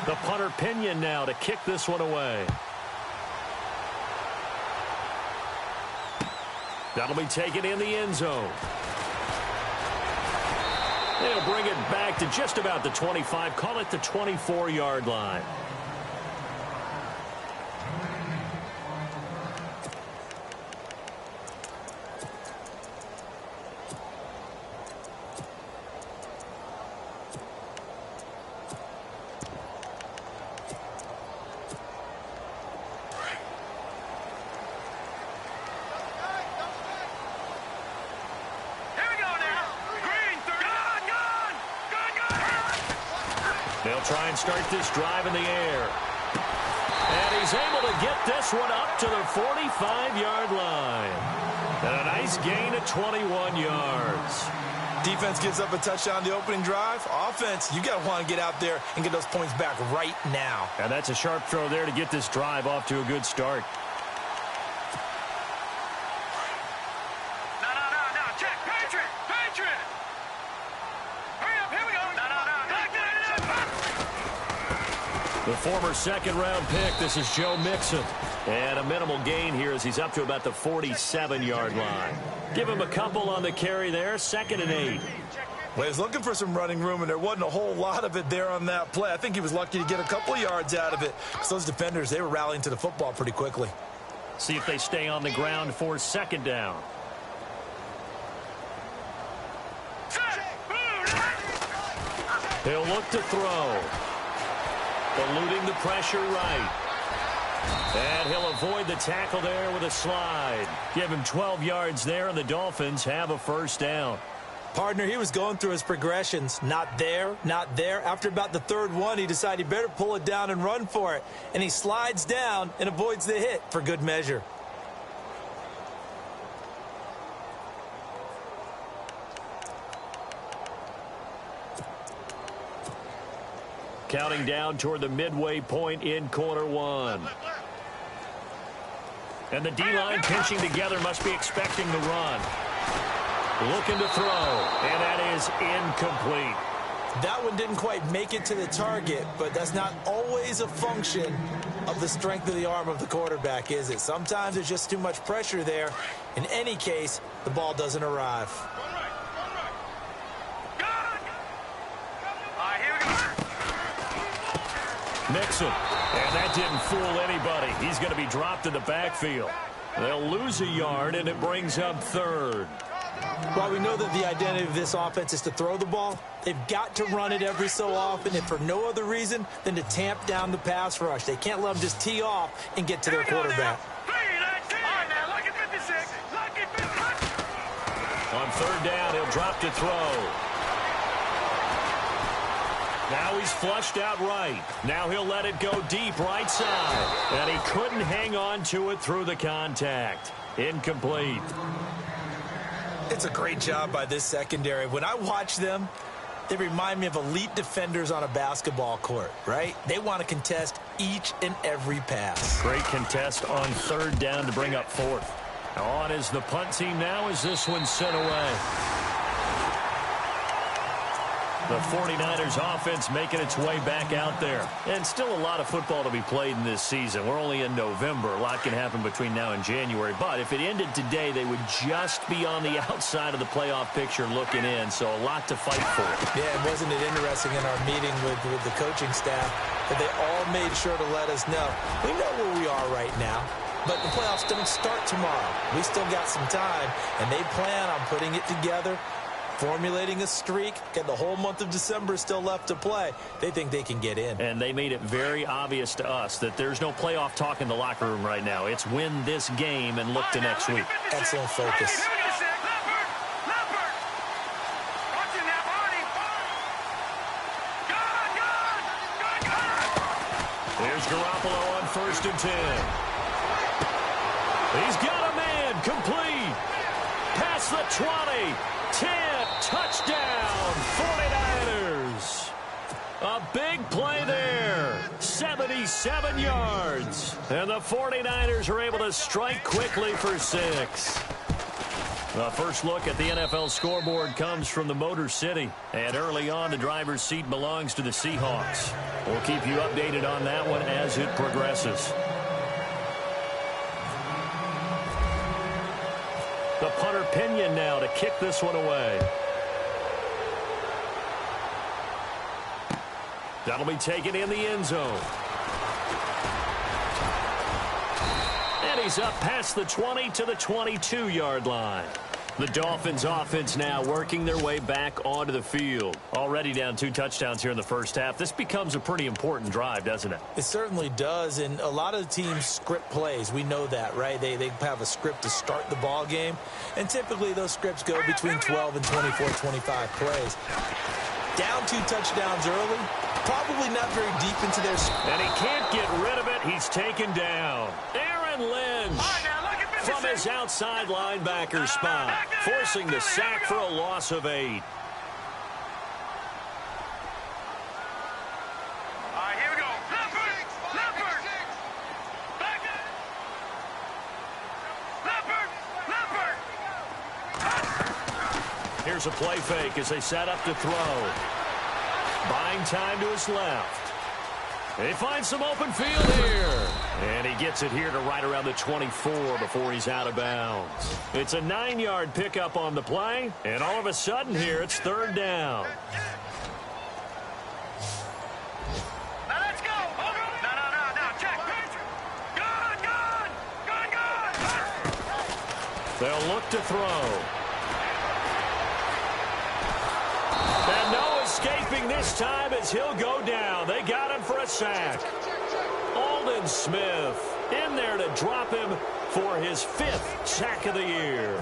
The punter Pinion now to kick this one away. That'll be taken in the end zone. They'll bring it back to just about the 25. Call it the 24-yard line. They'll try and start this drive in the air. And he's able to get this one up to the 45-yard line. And a nice gain of 21 yards. Defense gives up a touchdown the opening drive. Offense, you got to want to get out there and get those points back right now. And that's a sharp throw there to get this drive off to a good start. The former second-round pick, this is Joe Mixon. And a minimal gain here as he's up to about the 47-yard line. Give him a couple on the carry there, 2nd and 8. Well, he's looking for some running room, and there wasn't a whole lot of it there on that play. I think he was lucky to get a couple of yards out of it because those defenders, they were rallying to the football pretty quickly. See if they stay on the ground for 2nd down. He'll look to throw. Eluding the pressure right. And he'll avoid the tackle there with a slide. Give him 12 yards there, and the Dolphins have a 1st down. Partner, he was going through his progressions. Not there, not there. After about the 3rd one, he decided he better pull it down and run for it. And he slides down and avoids the hit for good measure. Counting down toward the midway point in quarter 1. And the D-line pinching together, must be expecting the run. Looking to throw, and that is incomplete. That one didn't quite make it to the target, but that's not always a function of the strength of the arm of the quarterback, is it? Sometimes there's just too much pressure there. In any case, the ball doesn't arrive. Mixon, and that didn't fool anybody. He's going to be dropped in the backfield. They'll lose a yard, and it brings up 3rd. While we know that the identity of this offense is to throw the ball, they've got to run it every so often, and for no other reason than to tamp down the pass rush. They can't let them just tee off and get to their quarterback. On 3rd down, he'll drop to throw. Now he's flushed out right. Now he'll let it go deep right side. And he couldn't hang on to it through the contact. Incomplete. It's a great job by this secondary. When I watch them, they remind me of elite defenders on a basketball court, right? They want to contest each and every pass. Great contest on 3rd down to bring up 4th. On is the punt team now as this one's sent away. The 49ers offense making its way back out there. And still a lot of football to be played in this season. We're only in November. A lot can happen between now and January. But if it ended today, they would just be on the outside of the playoff picture looking in. So a lot to fight for. Yeah, wasn't it interesting in our meeting with the coaching staff that they all made sure to let us know. We know where we are right now. But the playoffs don't start tomorrow. We still got some time. And they plan on putting it together, formulating a streak, get the whole month of December still left to play. They think they can get in. And they made it very obvious to us that there's no playoff talk in the locker room right now. It's win this game and look to next week. Excellent focus. Here's Garoppolo on 1st and 10. He's got a man, complete. Past the 20. 10, touchdown, 49ers. A big play there, 77 yards. And the 49ers are able to strike quickly for 6. The first look at the NFL scoreboard comes from the Motor City. And early on, the driver's seat belongs to the Seahawks. We'll keep you updated on that one as it progresses. The punter Pinion now to kick this one away. That'll be taken in the end zone. And he's up past the 20 to the 22-yard line. The Dolphins offense now working their way back onto the field. Already down 2 touchdowns here in the first half. This becomes a pretty important drive, doesn't it? It certainly does, and a lot of the teams script plays. We know that, right? They have a script to start the ball game, and typically those scripts go between 12 and 24, 25 plays. Down 2 touchdowns early, probably not very deep into their... And he can't get rid of it. He's taken down. Aaron Lynch from his outside linebacker spot, forcing the sack for a loss of 8. All right, here we go. Leopard! Leopard! Here's a play fake as they set up to throw. Buying time to his left. He finds some open field here. And he gets it here to right around the 24 before he's out of bounds. It's a 9-yard pickup on the play. And all of a sudden here, it's 3rd down. Now let's go. Over. No. Check. Gone. They'll look to throw. And no escaping this time as he'll go down. They got him for a sack. Aldon Smith in there to drop him for his 5th sack of the year.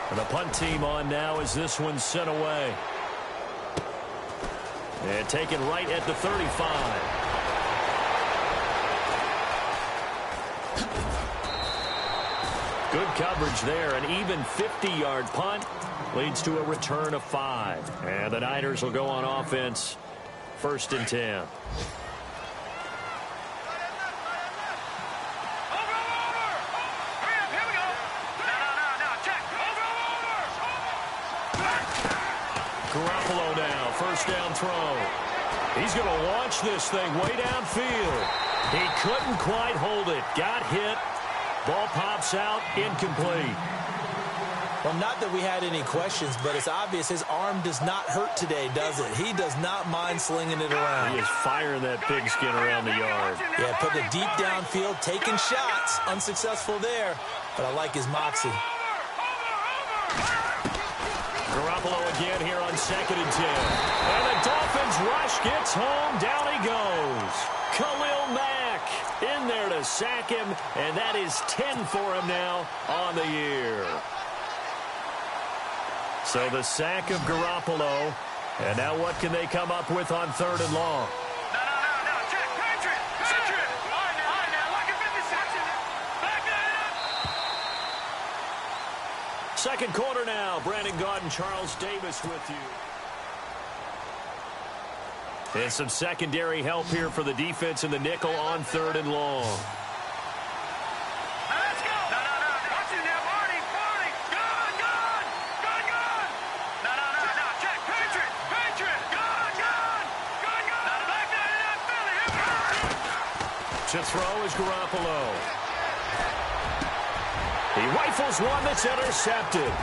And the punt team on now as this one's sent away. And taken right at the 35. Good coverage there. An even 50-yard punt leads to a return of 5. And the Niners will go on offense. 1st and 10. Over. Hurry up, here we go. No. Check. Over. Garoppolo now. 1st down throw. He's going to launch this thing way downfield. He couldn't quite hold it. Got hit. Ball pops out, incomplete. Well, not that we had any questions, but it's obvious his arm does not hurt today, does it? He does not mind slinging it around. He is firing that pigskin around the yard. Yeah, putting it deep downfield, taking shots. Unsuccessful there, but I like his moxie. Garoppolo again here on 2nd and 10. And the Dolphins rush gets home. Down he goes. Khalil Mack in there to sack him, and that is 10 for him now on the year. So the sack of Garoppolo, and now what can they come up with on 3rd and long? No. Check. Patriot. All right, now. Look at 56. Back that up. Second quarter now. Brandon Gaudin, Charles Davis with you. And some secondary help here for the defense in the nickel on 3rd and long. Now let's go. No. Watch it now, Barney. Gone. No. Check. Patriot. Gone. Back that up, Philly. Here we go. To throw is Garoppolo. He rifles one that's intercepted.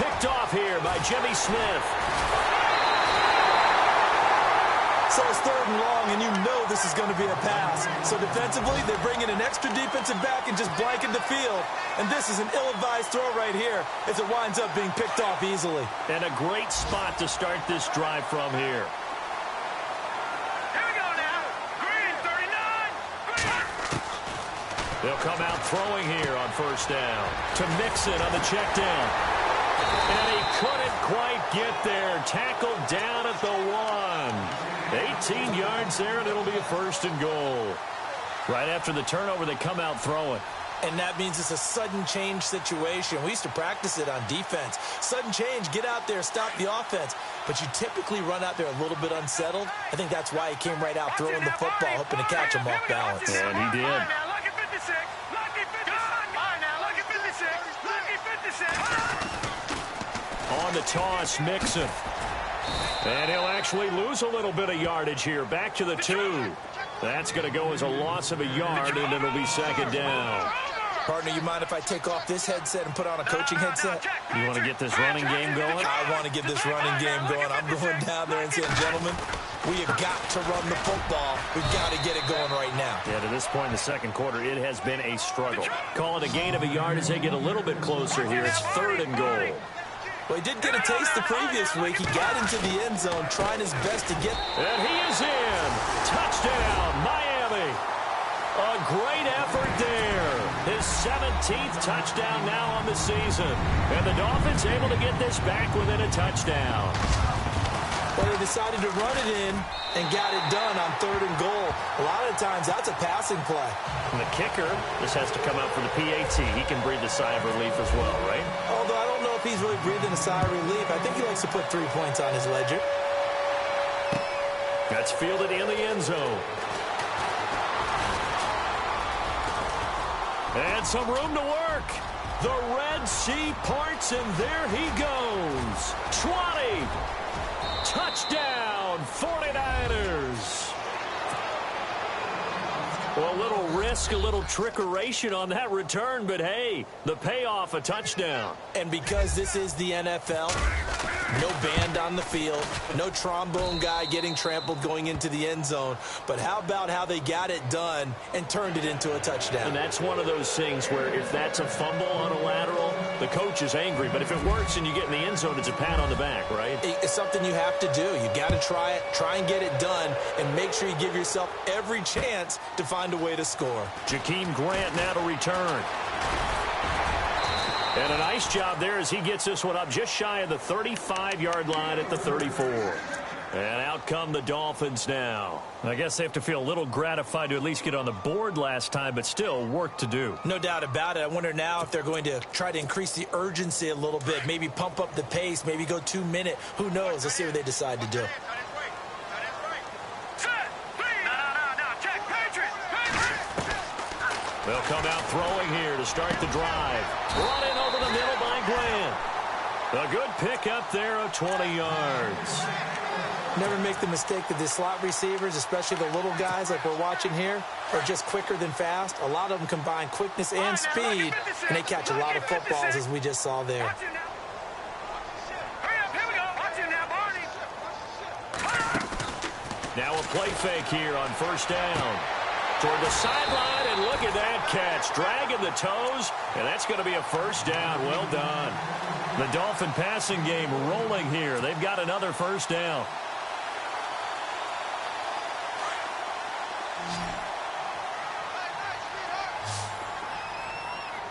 Picked off here by Jimmy Smith. So it's 3rd and long, and you know this is going to be a pass. So defensively, they bring in an extra defensive back and just blanket the field. And this is an ill-advised throw right here as it winds up being picked off easily. And a great spot to start this drive from here. Here we go now. Green, 39. They'll come out throwing here on 1st down. To Mixon on the check down. And he couldn't quite get there. Tackled down at the 1. 18 yards there, and it'll be a 1st and goal. Right after the turnover, they come out throwing. And that means it's a sudden change situation. We used to practice it on defense. Sudden change, get out there, stop the offense. But you typically run out there a little bit unsettled. I think that's why he came right out throwing the football, hoping to catch him off balance. And he did. Now, look at 56. Lucky 56. on the toss, Mixon. And he'll actually lose a little bit of yardage here. Back to the 2. That's going to go as a loss of a yard, and it'll be second down. Partner, you mind if I take off this headset and put on a coaching headset? You want to get this running game going? I want to get this running game going. I'm going down there and saying, gentlemen, we have got to run the football. We've got to get it going right now. Yeah, to this point in the second quarter, it has been a struggle. Call it a gain of a yard as they get a little bit closer here. It's 3rd and goal. Well, he did get a taste the previous week. He got into the end zone trying his best to get. And he is in. Touchdown, Miami. A great effort there. His 17th touchdown now on the season. And the Dolphins able to get this back within a touchdown. Well, they decided to run it in and got it done on 3rd and goal. A lot of times, that's a passing play. And the kicker, this has to come out for the PAT. He can breathe a sigh of relief as well, right? Although I don't know if he's really breathing a sigh of relief. I think he likes to put 3 points on his ledger. That's fielded in the end zone. And some room to work. The Red Sea parts, and there he goes. 20. Touchdown, 49ers. Well, a little risk, a little trickeration on that return, but hey, the payoff, a touchdown. And because this is the NFL, no band on the field, no trombone guy getting trampled going into the end zone. But how about how they got it done and turned it into a touchdown? And that's one of those things where if that's a fumble on a lateral, the coach is angry. But if it works and you get in the end zone, it's a pat on the back, right? It's something you have to do. You got to try it, try and get it done, and make sure you give yourself every chance to find a way to score. Jakeem Grant now to return. And a nice job there as he gets this one up just shy of the 35-yard line at the 34. And out come the Dolphins now. I guess they have to feel a little gratified to at least get on the board last time, but still work to do. No doubt about it. I wonder now if they're going to try to increase the urgency a little bit, maybe pump up the pace, maybe go 2-minute. Who knows? Let's see what they decide to do. They'll come out throwing here to start the drive. Brought in over the middle by Grant. A good pickup there of 20 yards. Never make the mistake that the slot receivers, especially the little guys like we're watching here, are just quicker than fast. A lot of them combine quickness and speed, and they catch a lot of footballs, as we just saw there. Now a play fake here on first down. Toward the sideline, and look at that catch. Dragging the toes, and that's going to be a first down. Well done. The Dolphin passing game rolling here. They've got another first down.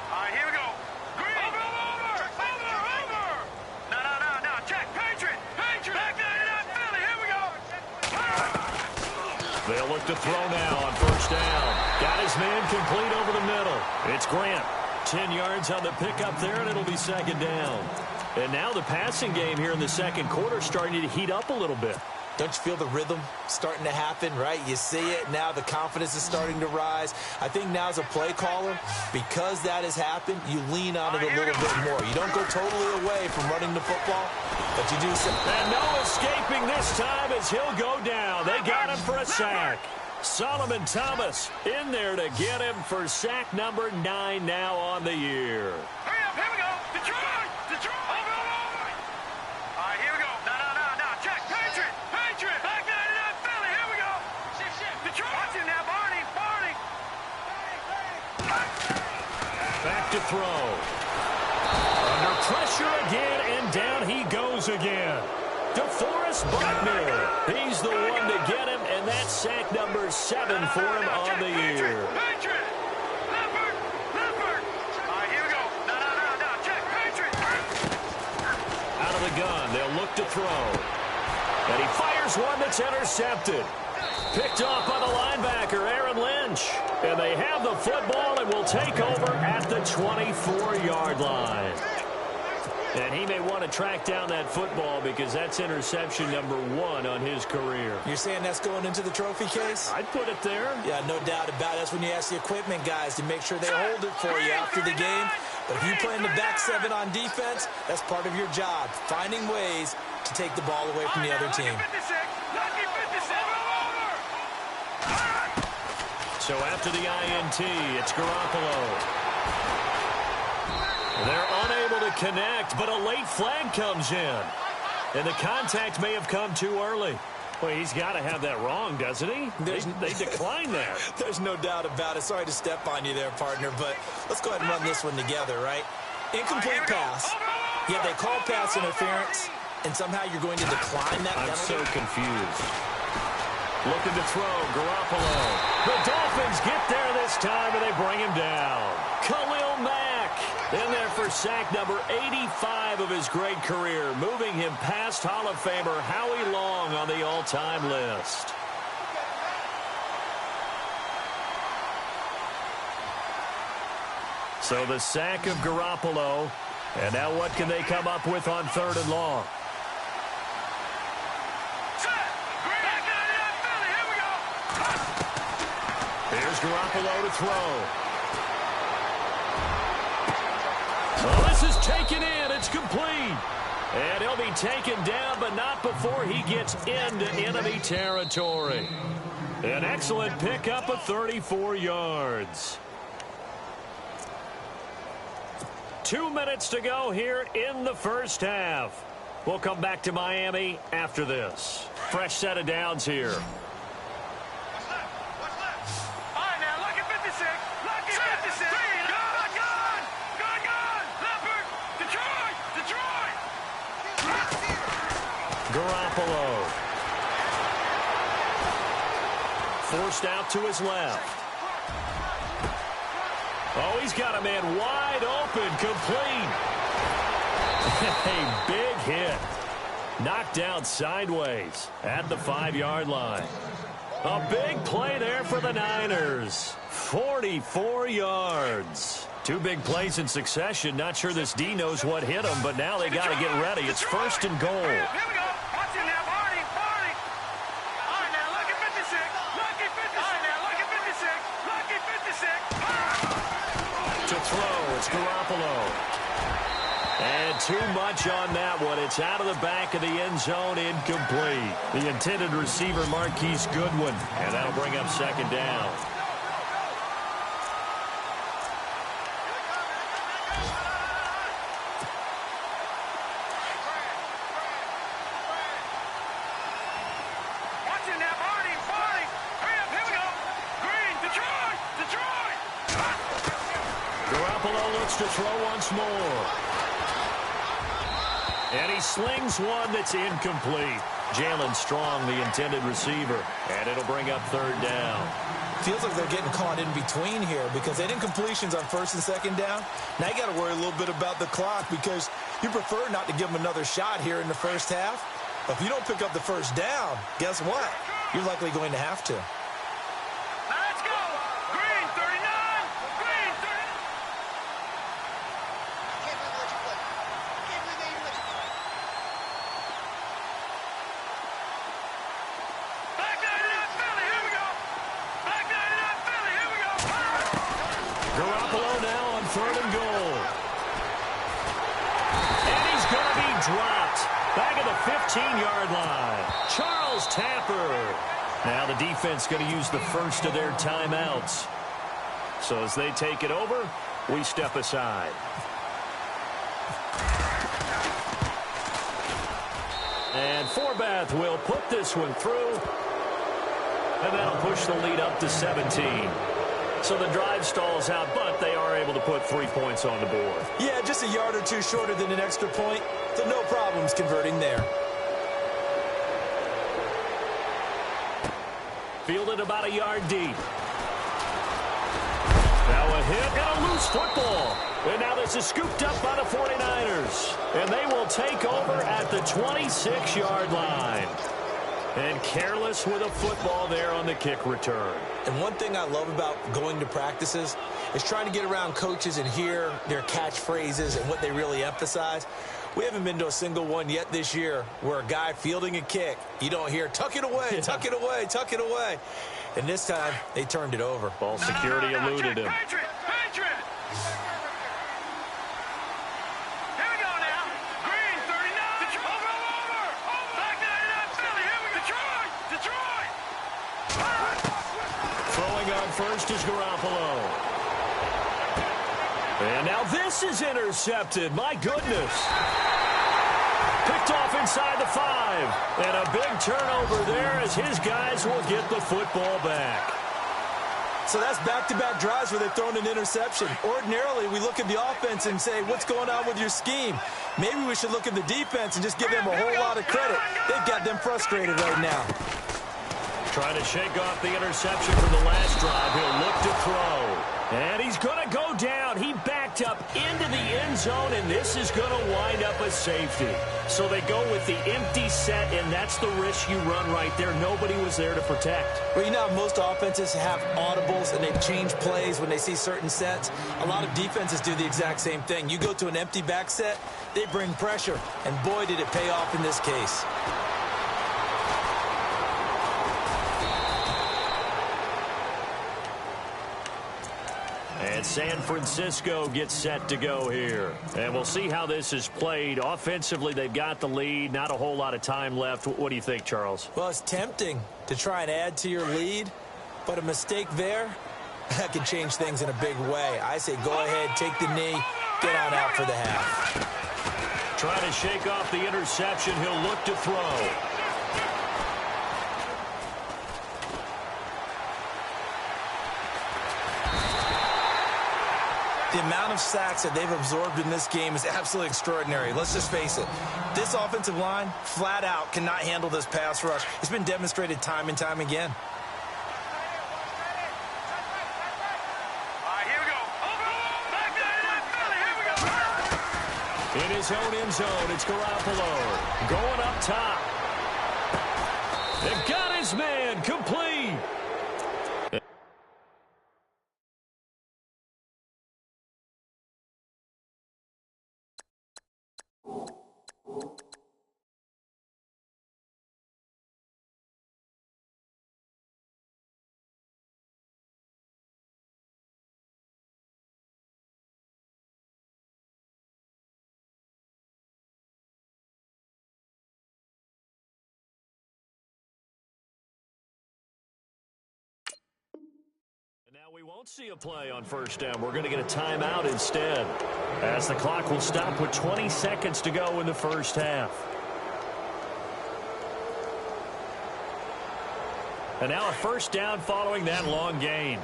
All right, here we go. Green. Over. No. Check. Patriot. Back there, not Philly. Here we go. They'll look to throw now on first down. Got his man complete over the middle. It's Grant. 10 yards on the pickup there, and it'll be second down. And now the passing game here in the second quarter starting to heat up a little bit. Don't you feel the rhythm starting to happen, right? You see it now. The confidence is starting to rise. I think now as a play caller, because that has happened, you lean on it a little bit more. You don't go totally away from running the football, but you do some. And no escaping this time as he'll go down. They got him for a sack. Solomon Thomas in there to get him for sack number 9 now on the year. Hurry up, here we go. Detroit. Over. All right, here we go. No. Check. Patriot. Back there, not Philly. Here we go. Detroit. Watch him now, Barney. Back to throw. Under pressure again, and down he goes again. DeForest Buckner. He's the one to get him, and that's sack number 7 for him on the year. Patriot. Leopard. All right, here we go. No. Check. Patriot. Out of the gun, they'll look to throw. And he fires one that's intercepted. Picked off by the linebacker, Aaron Lynch. And they have the football and will take over at the 24-yard line. And he may want to track down that football because that's interception number 1 on his career. You're saying that's going into the trophy case? I'd put it there. Yeah, no doubt about it. That's when you ask the equipment guys to make sure they hold it for you after the game. But if you play in the back 7 on defense, that's part of your job, finding ways to take the ball away from the other team. So after the INT, it's Garoppolo. They're unable to connect, but a late flag comes in. And the contact may have come too early. Well, he's got to have that wrong, doesn't he? They decline that. There's no doubt about it. Sorry to step on you there, partner, but let's go ahead and run this one together, right? Incomplete pass. Yeah, they call pass interference, and somehow you're going to decline that penalty. I'm so confused. Looking to throw, Garoppolo. The Dolphins get there this time, and they bring him down. Khalil Mack in there for sack number 85 of his great career, moving him past Hall of Famer Howie Long on the all-time list. So the sack of Garoppolo, and now what can they come up with on 3rd and long? Here's Garoppolo to throw. So this is taken in. It's complete. And he'll be taken down, but not before he gets into enemy territory. An excellent pickup of 34 yards. 2 minutes to go here in the first half. We'll come back to Miami after this. Fresh set of downs here. Garoppolo. Forced out to his left. Oh, he's got a man wide open, complete. A big hit. Knocked out sideways at the 5-yard line. A big play there for the Niners. 44 yards. 2 big plays in succession. Not sure this D knows what hit him, but now they got to get ready. It's 1st and goal. Here we go. Watch it now, Barney. All right, now, look at 56. Lucky 56. All right, now, look at 56. Lucky 56. To throw, it's Garoppolo. And too much on that one. It's out of the back of the end zone, incomplete. The intended receiver, Marquise Goodwin. And that'll bring up 2nd down. To throw once more. And he slings one that's incomplete. Jalen Strong, the intended receiver. And it'll bring up 3rd down. Feels like they're getting caught in between here because they didn't completions on 1st and 2nd down. Now you got to worry a little bit about the clock because you prefer not to give them another shot here in the first half. But if you don't pick up the 1st down, guess what? You're likely going to have to. Garoppolo now on 3rd and goal. And he's going to be dropped. Back at the 15-yard line. Charles Tapper. Now the defense going to use the first of their timeouts. So as they take it over, we step aside. And Forbath will put this one through. And that'll push the lead up to 17. So the drive stalls out, but they are able to put 3 points on the board. Yeah, just a yard or two shorter than an extra point. So no problems converting there. Fielded about a yard deep. Now a hit and a loose football. And now this is scooped up by the 49ers. And they will take over at the 26-yard line. And careless with a football there on the kick return. And one thing I love about going to practices is trying to get around coaches and hear their catchphrases and what they really emphasize. We haven't been to a single one yet this year where a guy fielding a kick, you don't hear, tuck it away, tuck it away, tuck it away. And this time, they turned it over. Ball security eluded him. Patriot! Patriot! Here we go now. Green, 39. Detroit. Over. Back 99, Philly. Here we go. Detroit. Throwing on first is Garoppolo. And now this is intercepted. My goodness. Picked off inside the 5. And a big turnover there as his guys will get the football back. So that's back-to-back drives where they've thrown an interception. Ordinarily, we look at the offense and say, what's going on with your scheme? Maybe we should look at the defense and just give them a whole lot of credit. They've got them frustrated right now. Trying to shake off the interception from the last drive. He'll look to throw. And he's going to go down. He backed up into the end zone, and this is going to wind up a safety. So they go with the empty set, and that's the risk you run right there. Nobody was there to protect. Well, you know how most offenses have audibles, and they change plays when they see certain sets? A lot of defenses do the exact same thing. You go to an empty back set, they bring pressure, and boy, did it pay off in this case. And San Francisco gets set to go here. And we'll see how this is played. Offensively, they've got the lead. Not a whole lot of time left. What do you think, Charles? Well, it's tempting to try and add to your lead, but a mistake there, that can change things in a big way. I say go ahead, take the knee, get on out for the half. Trying to shake off the interception. He'll look to throw. The amount of sacks that they've absorbed in this game is absolutely extraordinary. Let's just face it. This offensive line, flat out, cannot handle this pass rush. It's been demonstrated time and time again. Here we go. Back 99, Philly. Here we go. In his own end zone, it's Garoppolo. Going up top. They've got his man complete. Now we won't see a play on first down. We're going to get a timeout instead, as the clock will stop with 20 seconds to go in the first half. And now a first down following that long gain.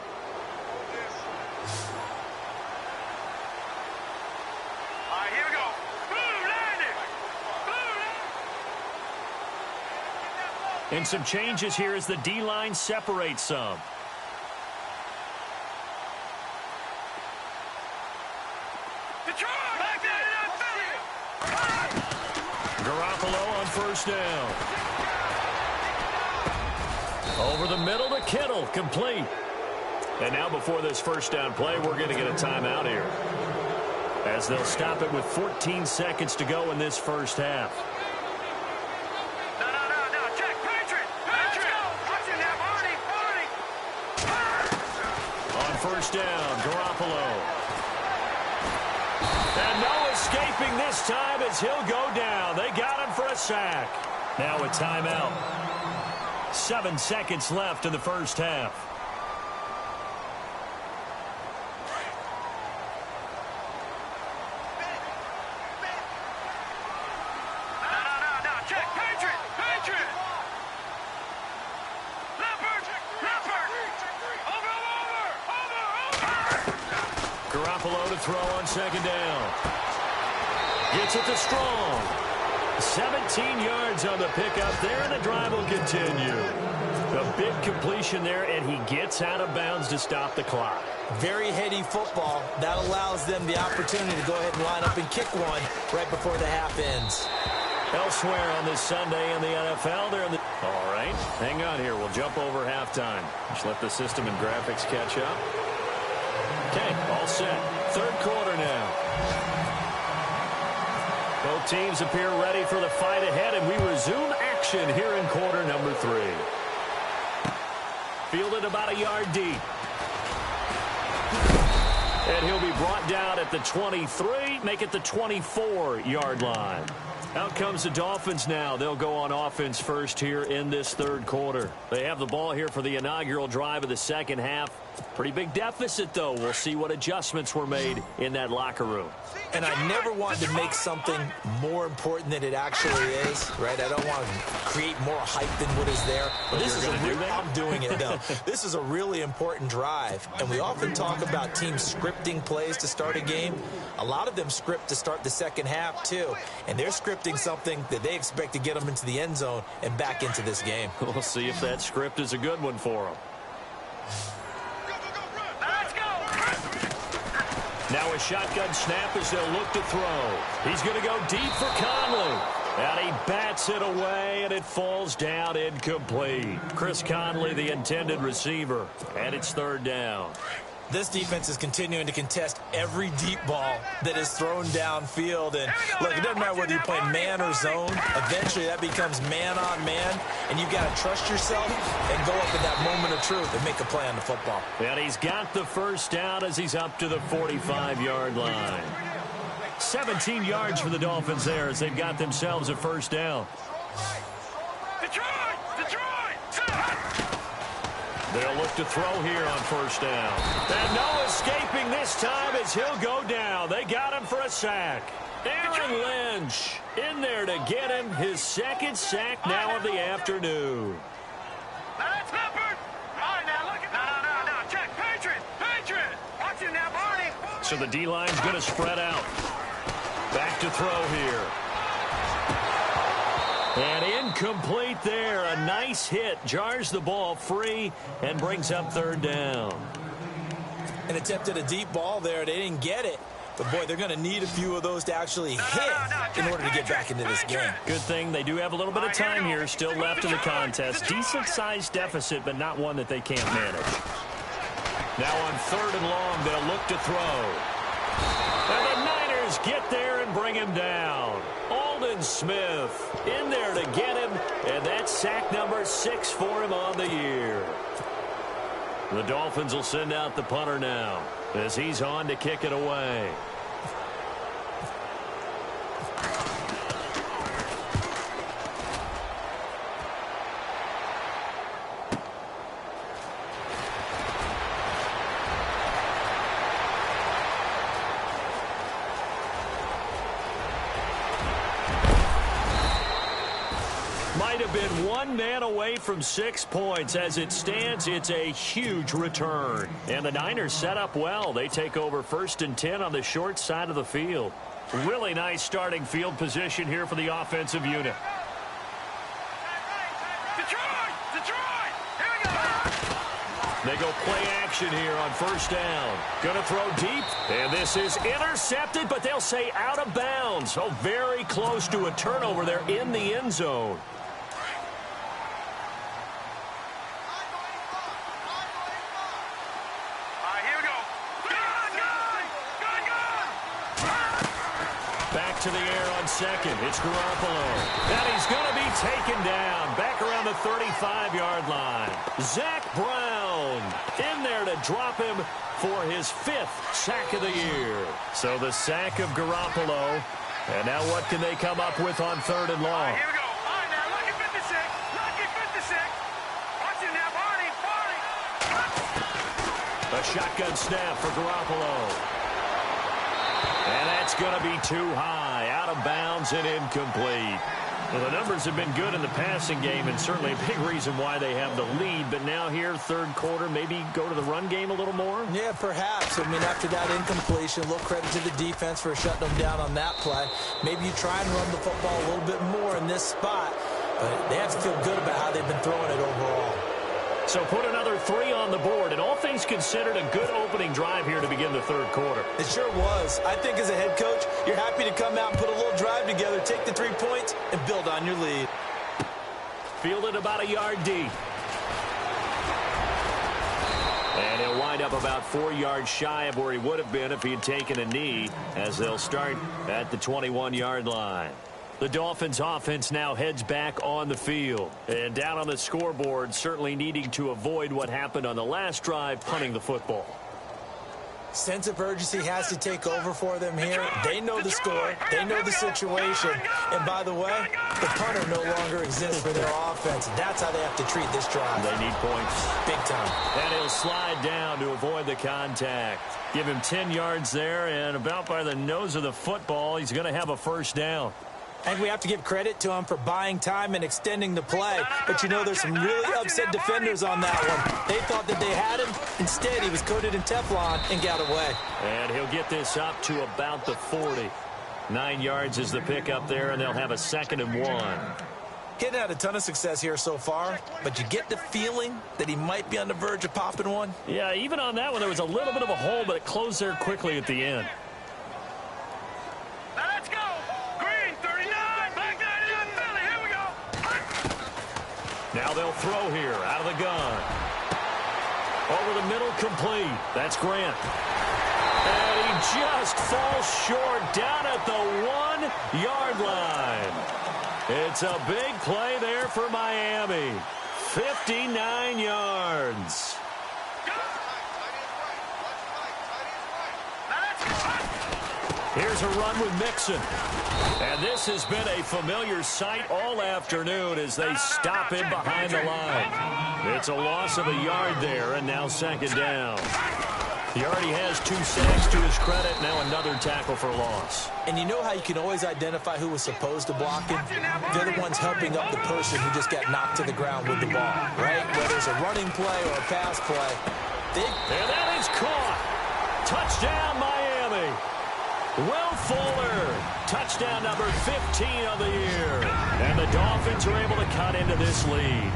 Here we go. And some changes here as the D-line separates some. Garoppolo on first down. Over the middle to Kittle, complete. And now before this first down play, we're going to get a timeout here, as they'll stop it with 14 seconds to go in this first half. No. Check. Patriot. Watch it now, Arnie. On first down, Garoppolo. And no escaping this time as he'll go down. They got him for a sack. Now a timeout. 7 seconds left in the first half. No. Check. Patriot. Leopard. Over. Garoppolo to throw on second down. Gets it to Strong. 17 yards on the pickup there, and the drive will continue. A big completion there, and he gets out of bounds to stop the clock. Very heady football. That allows them the opportunity to go ahead and line up and kick one right before the half ends. Elsewhere on this Sunday in the NFL, they're in the... All right, hang on here. We'll jump over halftime. Just let the system and graphics catch up. Okay, all set. Third quarter now. Both teams appear ready for the fight ahead, and we resume action here in quarter number 3. Fielded about a yard deep. And he'll be brought down at the 23, make it the 24-yard line. Out comes the Dolphins now. They'll go on offense first here in this third quarter. They have the ball here for the inaugural drive of the second half. Pretty big deficit, though. We'll see what adjustments were made in that locker room. And I never wanted to make something more important than it actually is, right? I don't want to create more hype than what is there. But this is I'm doing it, though. This is a really important drive. And we often talk about teams scripting plays to start a game. A lot of them script to start the second half, too. And they're scripting something that they expect to get them into the end zone and back into this game. We'll see if that script is a good one for them. Now a shotgun snap as they'll look to throw. He's going to go deep for Conley. And he bats it away, and it falls down incomplete. Chris Conley, the intended receiver, and it's third down. This defense is continuing to contest every deep ball that is thrown downfield. And look, it doesn't matter whether you're playing man or zone. Eventually, that becomes man on man. And you've got to trust yourself and go up at that moment of truth and make a play on the football. And he's got the first down as he's up to the 45-yard line. 17 yards for the Dolphins there as they've got themselves a first down. They'll look to throw here on first down. And no escaping this time as he'll go down. They got him for a sack. Aaron Lynch in there to get him his second sack now of the afternoon. That's Pepper. All right, now look at no. Check. Patriot. Watch him now, Barney. So the D-line's going to spread out. Back to throw here. And incomplete there. A nice hit. Jars the ball free and brings up third down. An attempt at a deep ball there. They didn't get it. But, boy, they're going to need a few of those to actually hit in order to get back into this game. Good thing they do have a little bit of time here still left in the contest. Decent-sized deficit, but not one that they can't manage. Now on third and long, they'll look to throw. And the Niners get there and bring him down. Aldon Smith in there to get him, and that's sack number 6 for him on the year. The Dolphins will send out the punter now as he's on to kick it away. Might have been one man away from 6 points. As it stands, it's a huge return. And the Niners set up well. They take over 1st and 10 on the short side of the field. Really nice starting field position here for the offensive unit. Detroit! Here we go! They go play action here on first down. Gonna throw deep, and this is intercepted, but they'll say out of bounds. So very close to a turnover there in the end zone. To the air on second. It's Garoppolo. And he's going to be taken down back around the 35-yard line. Zach Brown in there to drop him for his 5th sack of the year. So the sack of Garoppolo. And now what can they come up with on third and long? Here we go. All right, now look at 56. Look at 56. Watch him now, Barney. A shotgun snap for Garoppolo. And that's going to be too high, out of bounds and incomplete. Well, the numbers have been good in the passing game and certainly a big reason why they have the lead. But now here, third quarter, maybe go to the run game a little more? Yeah, perhaps. I mean, after that incompletion, a little credit to the defense for shutting them down on that play. Maybe you try and run the football a little bit more in this spot. But they have to feel good about how they've been throwing it overall. So put another 3 on the board, and all things considered, a good opening drive here to begin the third quarter. It sure was. I think as a head coach, you're happy to come out and put a little drive together, take the 3 points, and build on your lead. Fielded about a yard deep. And he'll wind up about 4 yards shy of where he would have been if he had taken a knee, as they'll start at the 21-yard line. The Dolphins offense now heads back on the field. And down on the scoreboard, certainly needing to avoid what happened on the last drive, punting the football. Sense of urgency has to take over for them here. They know the score. They know the situation. And by the way, the punter no longer exists for their offense. That's how they have to treat this drive. They need points. Big time. And he'll slide down to avoid the contact. Give him 10 yards there, and about by the nose of the football, he's going to have a first down. And we have to give credit to him for buying time and extending the play. But, you know, there's some really upset defenders on that one. They thought that they had him. Instead, he was coated in Teflon and got away. And he'll get this up to about the 40. 9 yards is the pickup there, and they'll have a 2nd and 1. Getting had a ton of success here so far, but you get the feeling that he might be on the verge of popping one. Yeah, even on that one, there was a little bit of a hole, but it closed there quickly at the end. Now they'll throw here out of the gun. Over the middle, complete. That's Grant. And he just falls short down at the 1-yard line. It's a big play there for Miami. 59 yards. Here's a run with Mixon. And this has been a familiar sight all afternoon as they stop him behind the line. It's a loss of a yard there, and now 2nd down. He already has 2 sacks to his credit, now another tackle for loss. And you know how you can always identify who was supposed to block him? They're the ones helping up the person who just got knocked to the ground with the ball, right? Whether it's a running play or a pass play. And that is caught. Touchdown, Miami. Will Fuller, touchdown number 15 of the year. And the Dolphins are able to cut into this lead.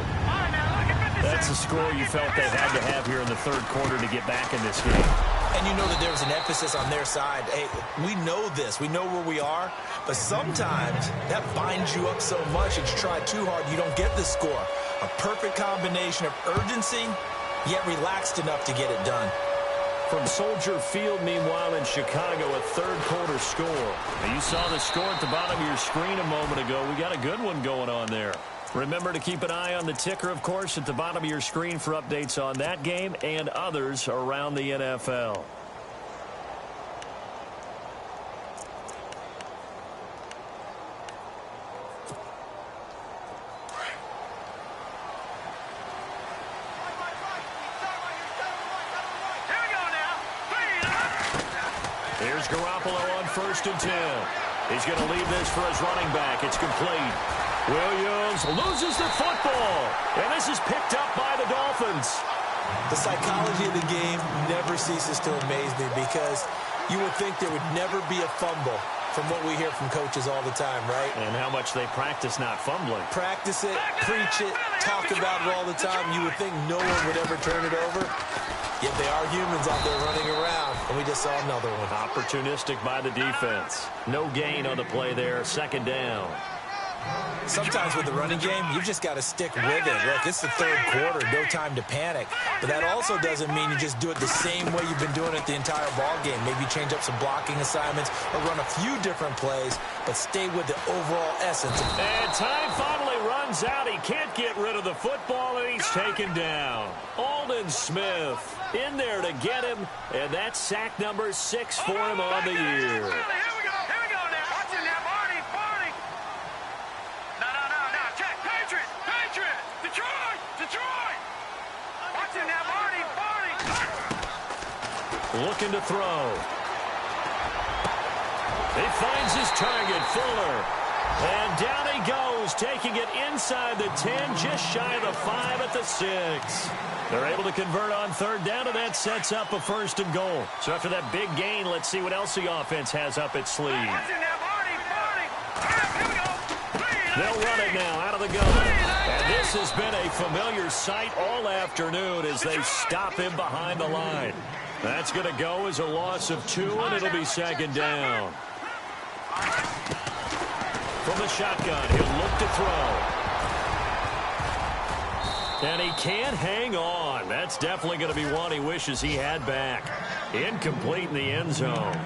That's the score you felt they had to have here in the 3rd quarter to get back in this game. And you know that there was an emphasis on their side. Hey, we know this. We know where we are. But sometimes that binds you up so much that you try too hard, you don't get the score. A perfect combination of urgency, yet relaxed enough to get it done. From Soldier Field, meanwhile, in Chicago, a 3rd quarter score. Now, you saw the score at the bottom of your screen a moment ago. We got a good one going on there. Remember to keep an eye on the ticker, of course, at the bottom of your screen for updates on that game and others around the NFL. Here's Garoppolo on 1st and 10. He's going to leave this for his running back. It's complete. Williams loses the football. And this is picked up by the Dolphins. The psychology of the game never ceases to amaze me because you would think there would never be a fumble from what we hear from coaches all the time, right? And how much they practice not fumbling. Practice it, preach it, talk about it all the time. You would think no one would ever turn it over. Yet they are humans out there running around, and we just saw another one. Opportunistic by the defense. No gain on the play there, 2nd down. Sometimes with the running game, you've just got to stick with it. Look, it's the 3rd quarter, no time to panic. But that also doesn't mean you just do it the same way you've been doing it the entire ball game. Maybe change up some blocking assignments or run a few different plays, but stay with the overall essence. And time finally runs out. He can't get rid of the football, and he's taken down. Aldon Smith in there to get him, and that's sack number 6 for him on the year. Looking to throw. He finds his target, Fuller. And down he goes, taking it inside the 10, just shy of the 5 at the 6. They're able to convert on 3rd down, and that sets up a 1st and goal. So after that big gain, let's see what else the offense has up its sleeve. They'll run it now out of the gun. And this has been a familiar sight all afternoon as they stop him behind the line. That's going to go as a loss of 2, and it'll be 2nd down. From the shotgun, he'll look to throw. And he can't hang on. That's definitely going to be one he wishes he had back. Incomplete in the end zone.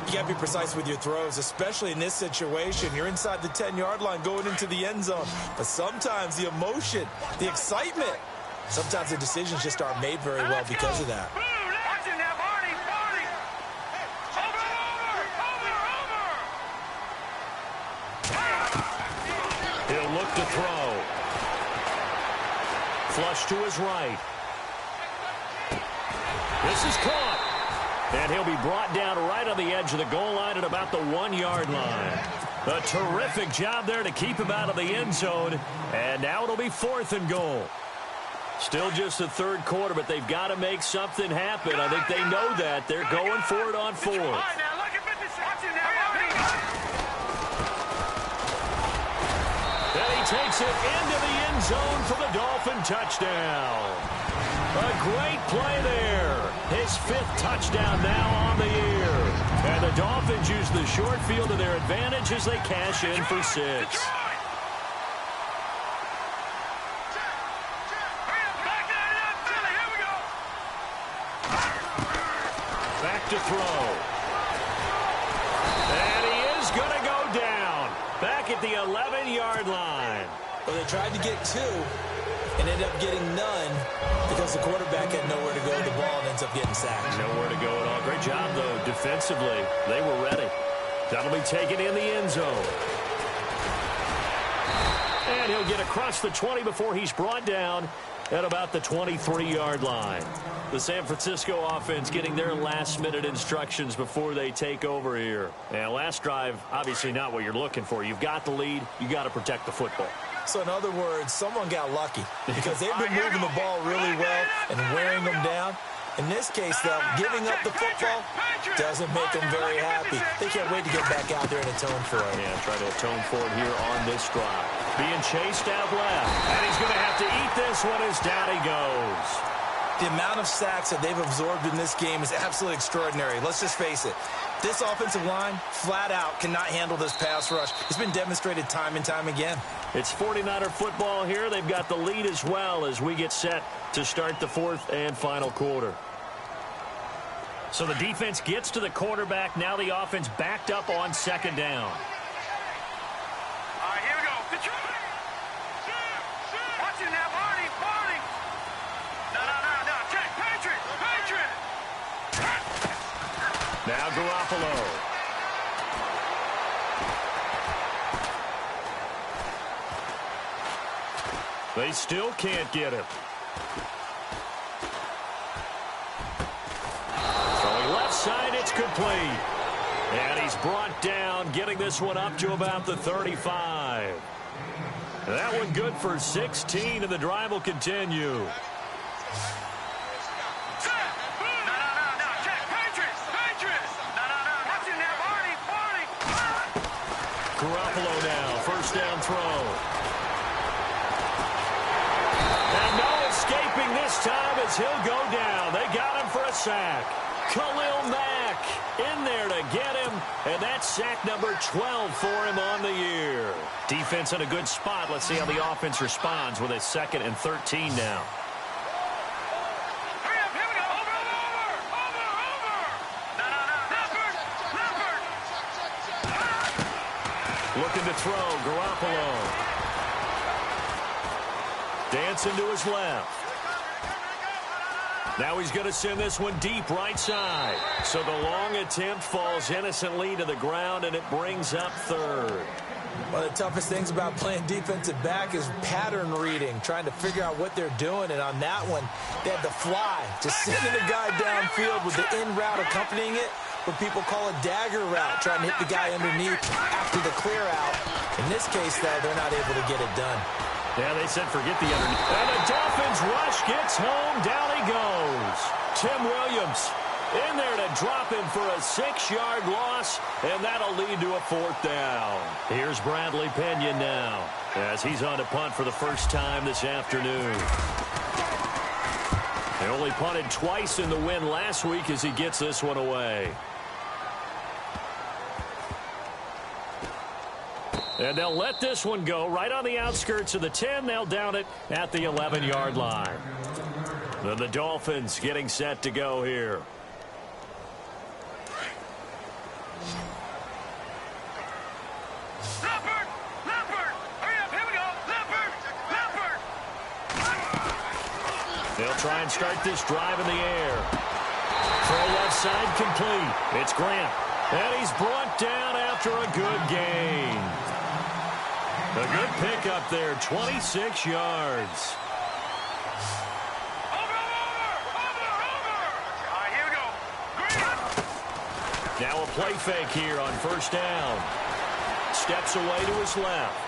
You got to be precise with your throws, especially in this situation. You're inside the 10-yard line going into the end zone. But sometimes the emotion, the excitement, sometimes the decisions just aren't made very well because of that. He'll look to throw. Flush to his right. This is caught. And he'll be brought down right on the edge of the goal line at about the 1-yard line. A terrific job there to keep him out of the end zone. And now it'll be 4th and goal. Still just the third quarter, but they've got to make something happen. I think they know that. They're going for it on 4th. And he takes it into the end zone for the Dolphin touchdown. A great play there. His 5th touchdown now on the year. And the Dolphins use the short field to their advantage as they cash in for 6. Back to throw. And he is going to go down. Back at the 11-yard line. Well, they tried to get 2 and ended up getting none because the quarterback had nowhere to go with the ball and ends up getting sacked. Nowhere to go at all. Great job, though, defensively. They were ready. That'll be taken in the end zone. And he'll get across the 20 before he's brought down at about the 23-yard line. The San Francisco offense getting their last-minute instructions before they take over here. And last drive, obviously not what you're looking for. You've got the lead. You got to protect the football. So in other words, someone got lucky because they've been moving the ball really well and wearing them down. In this case, though, giving up the football doesn't make them very happy. They can't wait to get back out there and atone for it. Yeah, try to atone for it here on this drive. Being chased out left. And he's going to have to eat this one as down he goes. The amount of sacks that they've absorbed in this game is absolutely extraordinary. Let's just face it. This offensive line, flat out, cannot handle this pass rush. It's been demonstrated time and time again. It's 49er football here. They've got the lead as well as we get set to start the 4th and final quarter. So the defense gets to the quarterback. Now the offense backed up on 2nd down. All right, here we go. Detroit! Watch it now, Barney! No. Check, Patriot! Now Garoppolo. They still can't get him. Throwing left side, it's complete. And he's brought down, getting this one up to about the 35. That one good for 16, and the drive will continue. Garoppolo now, 1st down throw. And no escaping this time as he'll go down. They got him for a sack. Khalil Mack in there to get him, and that's sack number 12 for him on the year. Defense in a good spot. Let's see how the offense responds with a 2nd and 13 now. Looking to throw, Garoppolo. Dancing to his left. Now he's going to send this one deep right side. So the long attempt falls innocently to the ground, and it brings up 3rd. One of the toughest things about playing defensive back is pattern reading, trying to figure out what they're doing. And on that one, they had to fly, just sending the guy downfield with the in route accompanying it. What people call a dagger route, trying to hit the guy underneath after the clear out. In this case, though, they're not able to get it done. Yeah, they said forget the underneath. And the Dolphins rush gets home. Down he goes. Tim Williams in there to drop him for a 6-yard loss, and that'll lead to a 4th down. Here's Bradley Pena now as he's on to punt for the first time this afternoon. They only punted twice in the win last week as he gets this one away. And they'll let this one go right on the outskirts of the 10. They'll down it at the 11-yard line. Then the Dolphins getting set to go here. They'll try and start this drive in the air. Throw left side complete. It's Grant. And he's brought down after a good gain. A good pickup there, 26 yards. Now a play fake here on first down. Steps away to his left.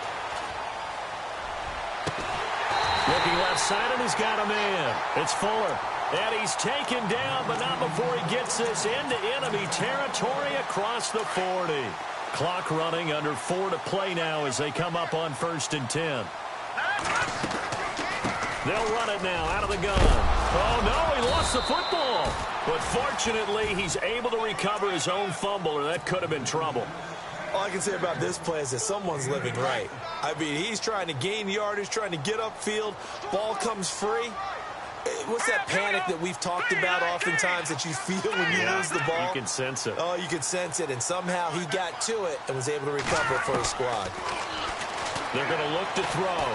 Looking left side, and he's got a man. It's Fuller. And he's taken down, but not before he gets this into enemy territory across the 40. Clock running, under 4 to play now as they come up on 1st and 10. They'll run it now out of the gun. Oh, no, he lost the football. But fortunately, he's able to recover his own fumble, or that could have been trouble. All I can say about this play is that someone's living right. I mean, he's trying to gain yardage, trying to get upfield. Ball comes free. What's that panic that we've talked about oftentimes that you feel when you lose the ball? You can sense it. Oh, you can sense it. And somehow he got to it and was able to recover for his squad. They're going to look to throw.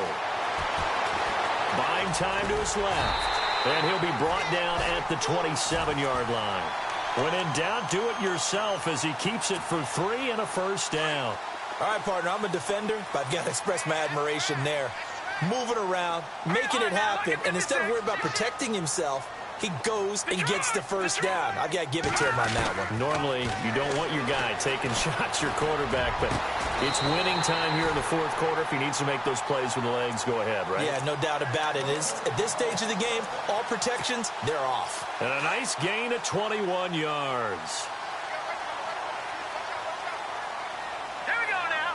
Buying time to his left. And he'll be brought down at the 27-yard line. When in doubt, do it yourself as he keeps it for 3 and a first down. All right, partner, I'm a defender, but I've got to express my admiration there. Moving around, making it happen, and instead of worrying about protecting himself, he goes and gets the first down. I've got to give it to him on that one. Normally, you don't want your guy taking shots, your quarterback, but it's winning time here in the 4th quarter. If he needs to make those plays with the legs, go ahead, right? Yeah, no doubt about it. At this stage of the game, all protections, they're off. And a nice gain of 21 yards. Here we go now.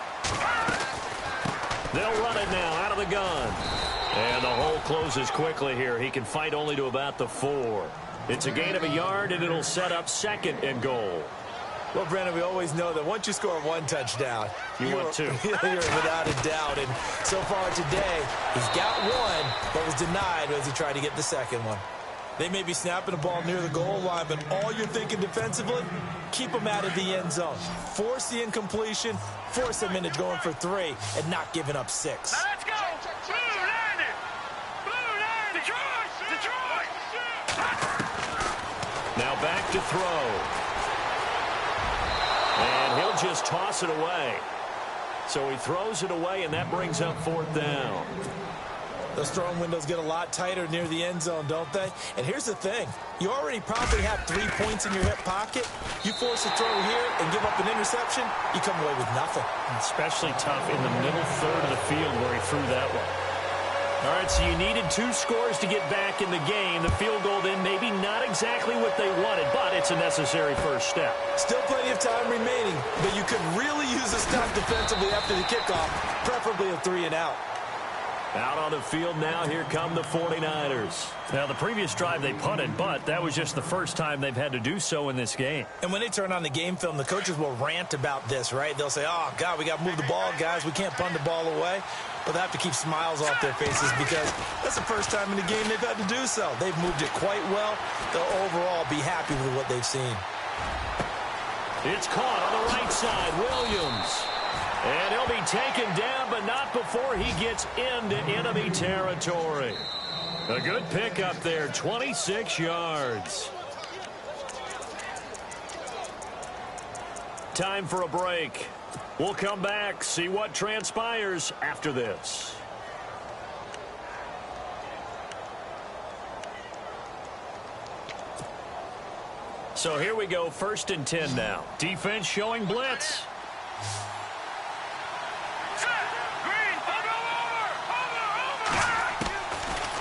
They'll run it now out of the gun. And the hole closes quickly here. He can fight only to about the 4. It's a gain of a yard, and it'll set up 2nd and goal. Well, Brandon, we always know that once you score 1 touchdown, you want 2. You're without a doubt. And so far today, he's got 1, but was denied as he tried to get the 2nd one. They may be snapping the ball near the goal line, but all you're thinking defensively, keep them out of the end zone. Force the incompletion, force them into going for 3, and not giving up 6. Now let's go. Blue 90. Blue 90. Detroit. Now back to throw. And he'll just toss it away. So he throws it away, and that brings up 4th down. Those throwing windows get a lot tighter near the end zone, don't they? And here's the thing. You already probably have 3 points in your hip pocket. You force a throw here and give up an interception, you come away with nothing. Especially tough in the middle third of the field where he threw that one. All right, so you needed 2 scores to get back in the game. The field goal then maybe not exactly what they wanted, but it's a necessary first step. Still plenty of time remaining, but you could really use a stop defensively after the kickoff, preferably a 3 and out. Out on the field now, here come the 49ers. Now, the previous drive they punted, but that was just the first time they've had to do so in this game. And when they turn on the game film, the coaches will rant about this, right? They'll say, oh, God, we got to move the ball, guys. We can't punt the ball away. But they have to keep smiles off their faces because that's the first time in the game they've had to do so. They've moved it quite well. They'll overall be happy with what they've seen. It's caught on the right side, Williams. And he'll be taken down, but not before he gets into enemy territory. A good pickup there, 26 yards. Time for a break. We'll come back, see what transpires after this. So here we go, 1st and 10 now. Defense showing blitz.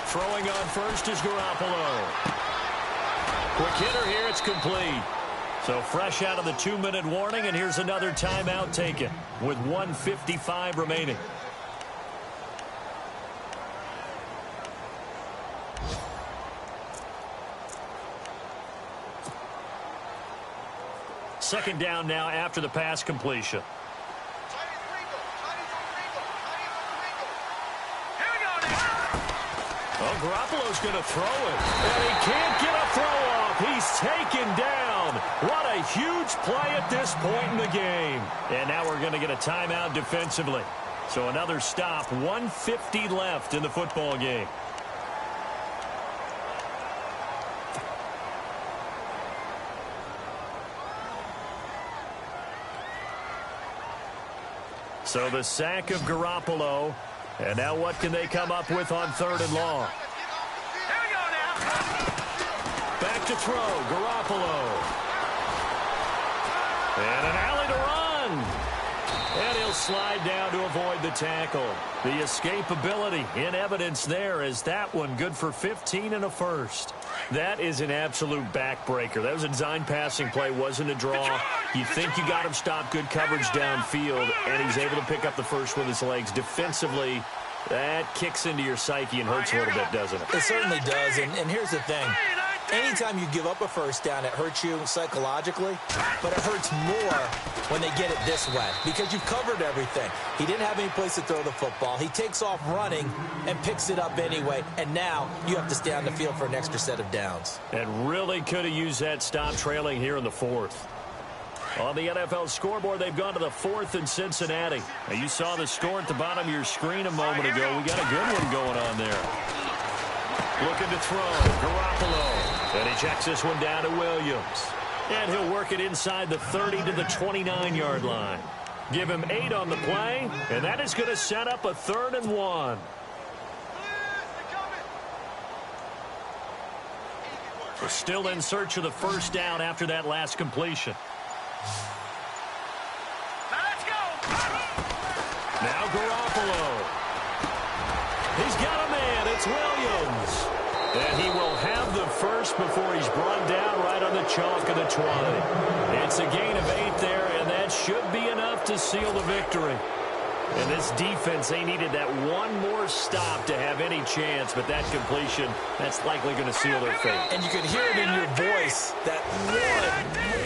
Throwing on first is Garoppolo. Quick hitter here, it's complete. So fresh out of the 2-minute warning, and here's another timeout taken with 1:55 remaining. Second down now after the pass completion. Well, Garoppolo's going to throw it, and he can't get a throw off. He's taken down. What a huge play at this point in the game. And now we're going to get a timeout defensively. So another stop, 1:50 left in the football game. So the sack of Garoppolo. And now what can they come up with on 3rd and long? Here we go now. Back to throw, Garoppolo. And an alley to run. And he'll slide down to avoid the tackle. The escapability in evidence there as that one good for 15 and a first. That is an absolute backbreaker. That was a design passing play, wasn't a draw. You think you got him stopped, good coverage downfield, and he's able to pick up the first with his legs. Defensively, that kicks into your psyche and hurts a little bit, doesn't it? It certainly does, and here's the thing. Anytime you give up a first down, it hurts you psychologically, but it hurts more when they get it this way because you've covered everything. He didn't have any place to throw the football. He takes off running and picks it up anyway, and now you have to stay on the field for an extra set of downs. And really could have used that stop trailing here in the 4th. On the NFL scoreboard, they've gone to the 4th in Cincinnati. Now, you saw the score at the bottom of your screen a moment ago. We got a good one going on there. Looking to throw, Garoppolo. And he checks this one down to Williams. And he'll work it inside the 30 to the 29-yard line. Give him 8 on the play, and that is going to set up a 3rd and 1. We're still in search of the first down after that last completion. Now let's go. Now Garoppolo. He's got a man. It's Williams. And he will have the first before he's brought down right on the chalk of the 20. It's a gain of 8 there, and that should be enough to seal the victory. And this defense, they needed that one more stop to have any chance, but that completion, that's likely going to seal their fate. And you could hear it in your voice, that one